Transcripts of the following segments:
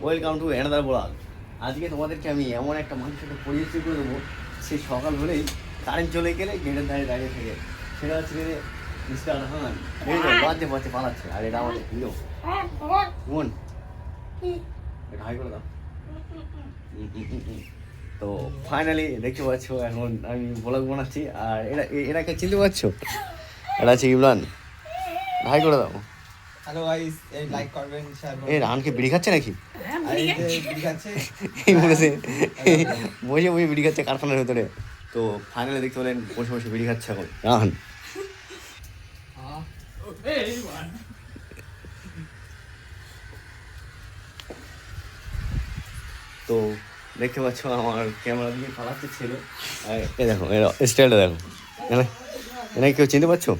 Welcome to another blog. আজকে তোমাদেরকে আমি এমন একটা মানুষের সাথে পরিচয় করে দেবো, সেই সকাল হলেই কারেন্ট চলে গেলে গেটের দাঁড়িয়ে দাঁড়িয়ে থাকে। সেটা হচ্ছে মিস্টার রহমান। বাজে বাজে পালাচ্ছে, আর এটা আমাদের প্রিয় মন। এটা হাই করে দাও। তো ফাইনালি দেখতে পাচ্ছ, এখন আমি ব্লগ বানাচ্ছি, আর এটাকে চিনতে পারছো? এটা আছে ইমরান। হাই করে দাও। হ্যালো গাইস, এই লাইক করবেন, শেয়ার করবেন। এই রানকে বিড়ি খাচ্ছে নাকি? আর এই যে বিড়ি খাচ্ছে, এই বসে বসে বসে বিড়ি খাচ্ছে কারখানার ভেতরে। তো ফাইনালি দেখতে পেলেন বসে বসে বিড়ি খাচ্ছে এখন রান। তো দেখতে পাচ্ছ আমার ক্যামেরা দিয়ে পালাচ্ছে ছেলে। এ দেখো এর স্টাইলটা দেখো, এনাকে কেউ চিনতে পারছো?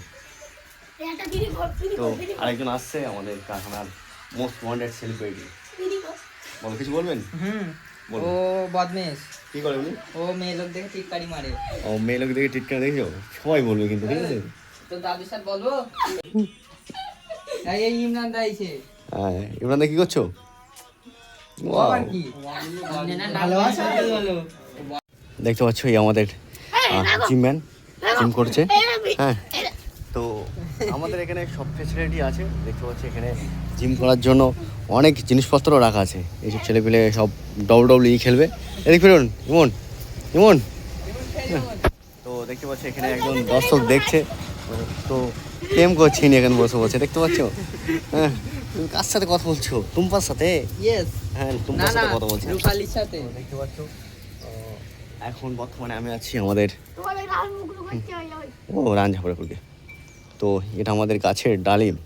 তো আরেকজন আসছে আমাদের কারখানার মোস্ট ওয়ান্টেড সেলিব্রিটি। বলো, কিছু বলবেন? ও বদমেশ। কি করে উনি? ও মেয়ে লোক দেখে টিটকারি মারে। ও মেয়ে লোক দেখে টিটকারি দেখেছো? সবাই বলবে কিন্তু, ঠিক আছে? তো দাদুর সাথে বলবো এই ইমরান দাইছে। হ্যাঁ, ইমরান দা কি করছো? আবার কি ভালোবাসা বলো। দেখতে পাচ্ছ এই আমাদের জিমম্যান জিম করছে। হ্যাঁ, তো আমাদের এখানে সব ফেসিলিটি আছে। দেখতে পাচ্ছি এখানে জিম করার জন্য অনেক জিনিসপত্র রাখা আছে। এইসব ছেলেপিলে সব WWE খেলবে। এদিক ফিরুন ইমন, ইমন। তো দেখতে পাচ্ছি এখানে একজন দর্শক দেখছে, তো প্রেম করছি এখানে বসে বসে, দেখতে পাচ্ছ? হ্যাঁ, তুমি কার সাথে কথা বলছো? টুম্পার সাথে? ইয়েস। হ্যাঁ, না টুম্পার না, সাথে কথা বলছি। রূপালীর সাথে। দেখতে পাচ্ছ এখন বর্তমানে আমি আছি আমাদের রান ঝাপড়া করবে। তো এটা আমাদের গাছের ডালিম।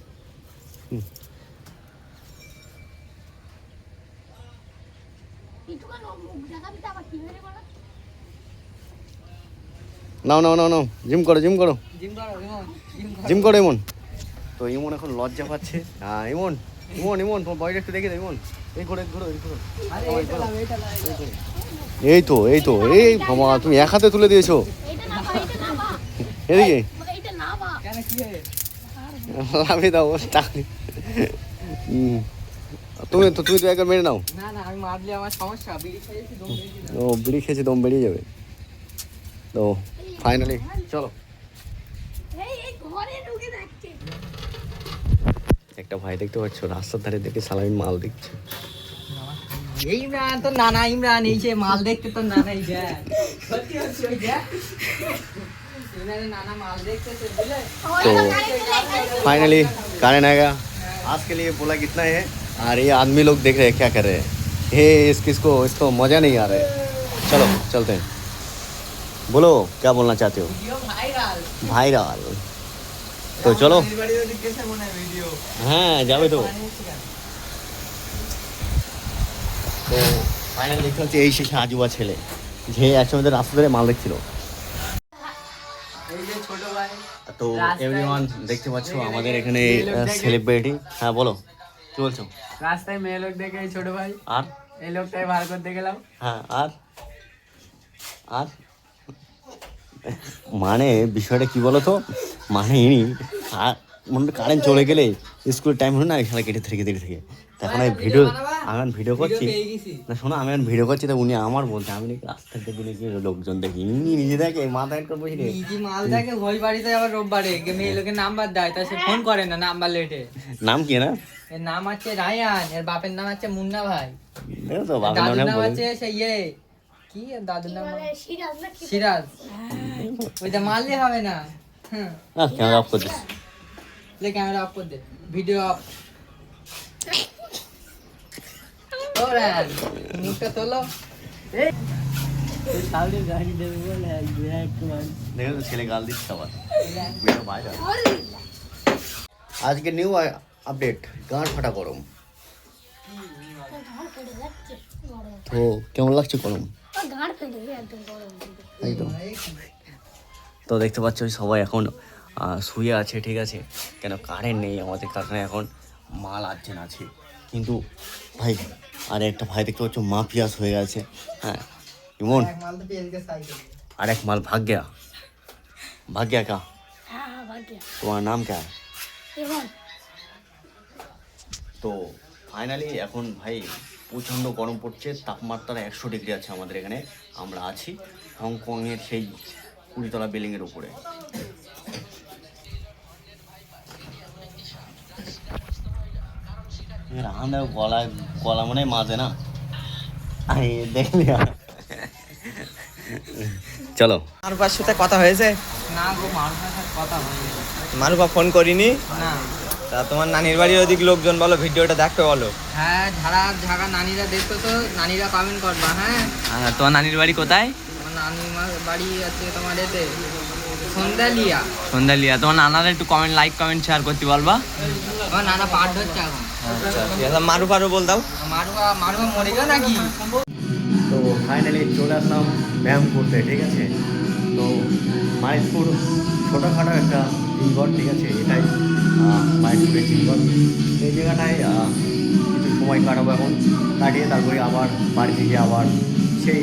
নাও নাও নাও নাও, জিম করো জিম করো জিম করো ইমন। তো ইমন এখন লজ্জা পাচ্ছে। ইমন ইমন ইমন, তোমার বয়টা একটু দেখে দাও ইমন। এই ঘোরো এই ঘোরো এই ঘোরো। এই তো এই তো, এই বাবা তুমি এক হাতে তুলে দিয়েছো। এদিকে লাভে দাও তুমি তো একবার মেরে নাও। না না, আমি মারলে আমার সমস্যা। বিড়ি খেয়েছি, দম বেরিয়ে যাবে। ও বিড়ি খেয়েছে, দম বেরিয়ে যাবে। তো ফাইনালি চলো। একটা ভাই দেখতে পাচ্ছ রাস্তার ধারে দেখে সালামি মাল দিচ্ছে। ইমরান তো নানা, ইমরান এই যে মাল দেখতে তো নানাই যায়। সত্যি হচ্ছে ওই যা ইমরানের नाना माल देखते थे बोले। तो फाइनली गाने आएगा। आज के लिए बोला कितना है, और ये आदमी लोग देख रहे हैं क्या कर रहे हैं। ये इसको मज़ा नहीं आ रहा है। चलो चलते हैं, बोलो क्या बोलना चाहते हो? ভাইরাল। তো চলো। হ্যাঁ যাবে তো। তো ফাইনাল দেখতে হচ্ছে এই শেষে আজুবা ছেলে যে একসময় রাস্তা ধরে মাল দেখছিল। তো এভরিওয়ান দেখতে পাচ্ছ আমাদের এখানে সেলিব্রিটি। হ্যাঁ বলো, কি বলছো? রাস্তায় মেয়ে লোক দেখে এই ছোট ভাই আর এই লোকটাই বার করতে গেলাম। হ্যাঁ আর আর মানে বিষয়টা কি বলো তো, মানে ইনি মনে কারেন্ট চলে গেলে স্কুল টাইম হলো না, এখানে কেটে থেকে তখন আমি ভিডিও করছি না, শোনো আমি এখন ভিডিও করছি, তো উনি আমার বলতে আমি নাকি রাস্তার দিকে নাকি লোকজন দেখি, ইনি নিজে দেখে মাথা হেড করে বসে নিজে মাল দেখে ওই বাড়িতে আবার রোববারে মেয়ে লোকের নাম্বার দেয়, তা সে ফোন করে না নাম্বার লেটে। নাম কি না? এর নাম আছে রায়ান, এর বাপের নাম আছে মুন্না ভাই। দেখো তো দাদুর নাম আছে সে কি দাদুর নাম সিরাজ। ওইটা মারলে হবে না। ক্যামেরা অফ করে দিস। ले कैमरा ऑफ कर दे, वीडियो ऑफ। और मुझका तोलो ए तो सामने गाड़ी दे बोले ब्रेक मान देखो तो ছেলে গাল দিচ্ছে আবার মেরে ভাইরা। আজকে নিউ আপডেট, গাঁট ফাটা গরম। তো কেমন লাগছে গরম? একদম। তো দেখতে পাচ্ছ সবাই এখন শুয়ে আছে, ঠিক আছে, কেন কারেন্ট নেই আমাদের কারখানায়, এখন মাল আর্জেন্ট আছে। কিন্তু ভাই আর একটা ভাই দেখতে পাচ্ছ মাফিয়াস হয়ে গেছে। হ্যাঁ ইমন, আর এক মাল ভাগ गया का? তোমার নাম क्या है? তো ফাইনালি এখন ভাই প্রচণ্ড গরম পড়ছে, তাপমাত্রা 100 ডিগ্রি আছে আমাদের এখানে। আমরা আছি হংকংয়ের সেই 20তলা বিল্ডিংয়ের উপরে। রান্না গলা মনে হয় মাঝে না দেখলি। চলো, মারুফার সাথে কথা হয়েছে? না গো, মারুফার সাথে কথা হয়নি। মারুফা ফোন করিনি? না। তা তোমার নানির বাড়ির ওদিক লোকজন বলো ভিডিওটা দেখতে বলো। হ্যাঁ, ঝাড়া নানিরা দেখতো তো, নানিরা কমেন্ট করবা। হ্যাঁ, তোমার নানির বাড়ি কোথায়? আমার নানিমার বাড়ি আছে তোমার এতে সন্ধ্যালিয়া। সন্ধ্যালিয়া। তোমার নানার একটু কমেন্ট, লাইক কমেন্ট শেয়ার করতে বলবা। আমার নানা পাঠ হচ্ছে এখন। আচ্ছা ঠিক আছে, মারুফারও বল দাও। মারুফা মরে গেল নাকি? তো ফাইনালি চলে আসলাম ব্যায়াম করতে, ঠিক আছে। তো মাইজপুর ছোটোখাটো একটা জিমঘর, ঠিক আছে, এটাই মাইজপুরের জিমঘর। এই জায়গাটায় কিছু সময় কাটাবো এখন, কাটিয়ে তারপরে আবার বাড়ি থেকে আবার সেই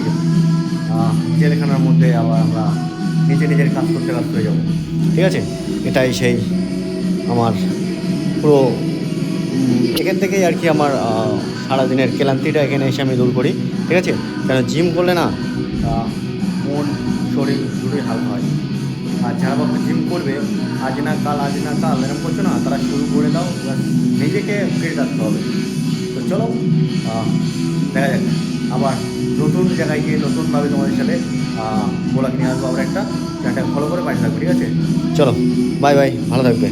জেলখানার মধ্যে আবার আমরা নিজের কাজ করতে ব্যস্ত হয়ে যাবো, ঠিক আছে। এটাই সেই আমার পুরো এখান থেকেই আর কি আমার সারাদিনের ক্লান্তিটা এখানে এসে আমি দূর করি, ঠিক আছে। কেন জিম করলে না মন শরীর দুটোই হালকা হয়। আর যারা বাবা জিম করবে আজ না কাল এরকম করছো না, তারা শুরু করে দাও, নিজেকে ফিট রাখতে হবে। তো চলো দেখা যাক, আবার নতুন জায়গায় গিয়ে নতুনভাবে তোমাদের সাথে ব্লগ নিয়ে আসবো। আবার একটা চ্যানেলটা ফলো করে পাঠিয়ে থাকবো, ঠিক আছে। চলো, বাই বাই, ভালো থাকবে।